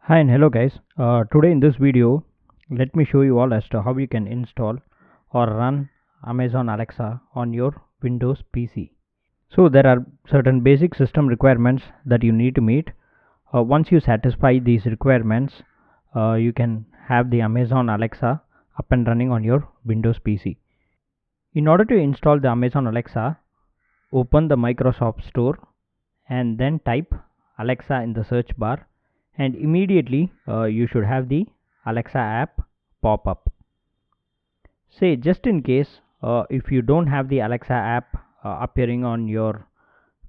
Hi and hello guys. Today in this video, let me show you all as to how you can install or run Amazon Alexa on your Windows PC. So there are certain basic system requirements that you need to meet. Once you satisfy these requirements, you can have the Amazon Alexa up and running on your Windows PC. In order to install the Amazon Alexa, open the Microsoft Store and then type Alexa in the search bar, and immediately you should have the Alexa app pop up. Say just in case if you don't have the Alexa app appearing on your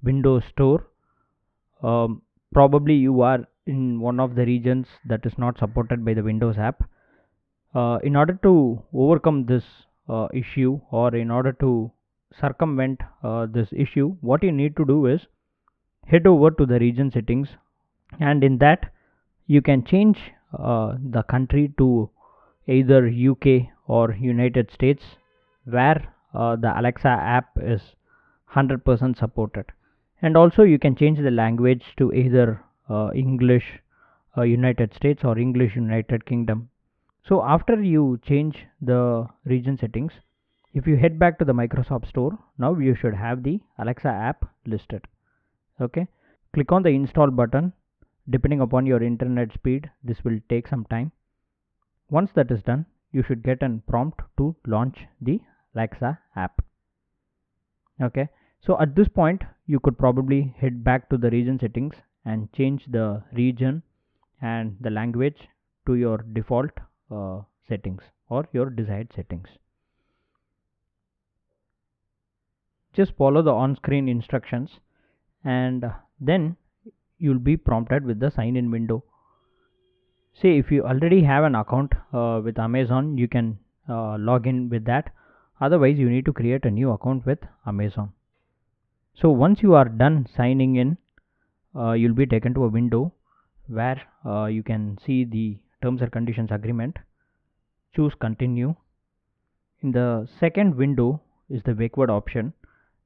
Windows Store, probably you are in one of the regions that is not supported by the Windows app. In order to overcome this issue, or in order to circumvent this issue, what you need to do is head over to the region settings, and in that you can change the country to either UK or United States, where the Alexa app is 100% supported. And also you can change the language to either English United States or English United Kingdom. So after you change the region settings, if you head back to the Microsoft Store, now you should have the Alexa app listed. Okay, click on the install button. Depending upon your internet speed, this will take some time. Once that is done, you should get a prompt to launch the Alexa app. Okay, so at this point you could probably head back to the region settings and change the region and the language to your default settings or your desired settings. Just follow the on-screen instructions, and then you'll be prompted with the sign in window. Say if you already have an account with Amazon, you can log in with that. Otherwise you need to create a new account with Amazon. So once you are done signing in, you'll be taken to a window where you can see the terms and conditions agreement. Choose continue. In the second window is the wake word option.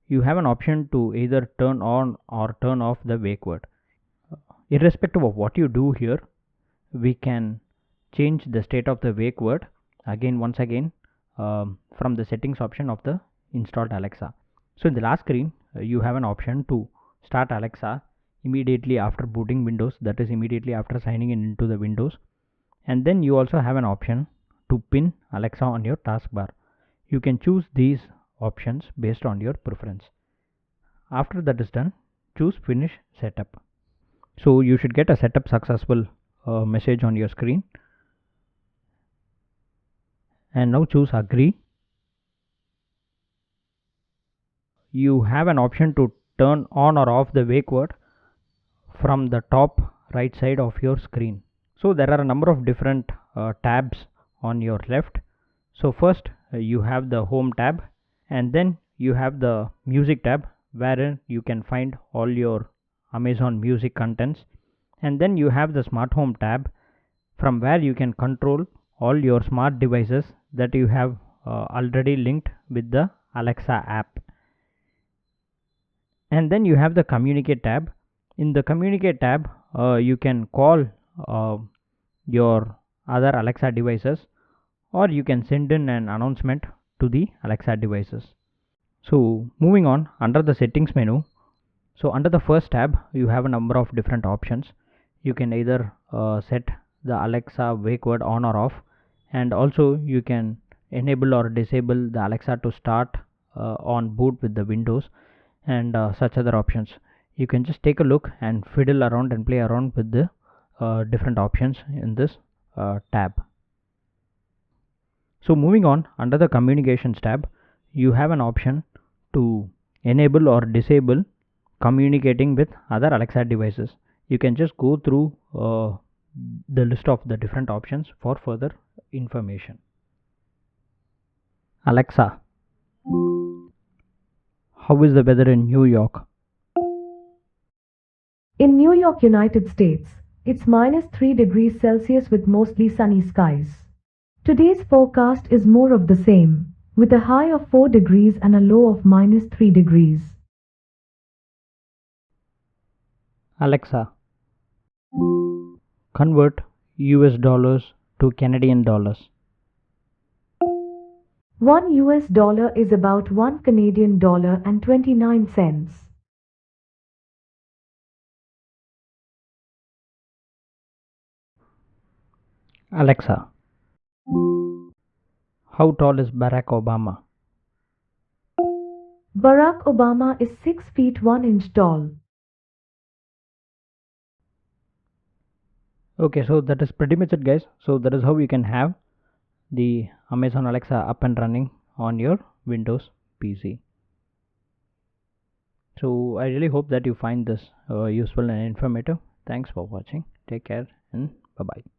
You have an option to either turn on or turn off the wake word. Irrespective of what you do here, we can change the state of the wake word once again from the settings option of the installed Alexa. So in the last screen, you have an option to start Alexa immediately after booting Windows, that is immediately after signing in into the Windows. And then you also have an option to pin Alexa on your taskbar. You can choose these options based on your preference. After that is done, choose finish setup. So you should get a setup successful message on your screen, and now choose agree. You have an option to turn on or off the wake word from the top right side of your screen. So there are a number of different tabs on your left. So first you have the home tab, and then you have the music tab, wherein you can find all your Amazon Music contents, and then you have the smart home tab, from where you can control all your smart devices that you have already linked with the Alexa app. And then you have the communicate tab. In the communicate tab, you can call your other Alexa devices, or you can send in an announcement to the Alexa devices. So moving on, under the settings menu, so under the first tab you have a number of different options. You can either set the Alexa wake word on or off, and also you can enable or disable the Alexa to start on boot with the Windows, and such other options. You can just take a look and fiddle around and play around with the different options in this tab. So moving on, under the communications tab, you have an option to enable or disable communicating with other Alexa devices. You can just go through the list of the different options for further information. Alexa, how is the weather in New York? In New York, United States, it's -3 degrees Celsius with mostly sunny skies. Today's forecast is more of the same, with a high of 4 degrees and a low of -3 degrees. Alexa, convert US dollars to Canadian dollars. $1 is about 1 Canadian dollar and 29 cents. Alexa, how tall is Barack Obama? Barack Obama is 6 feet 1 inch tall. Okay, so that is pretty much it, guys. So that is how you can have the Amazon Alexa up and running on your Windows PC. So I really hope that you find this useful and informative. Thanks for watching. Take care and bye bye.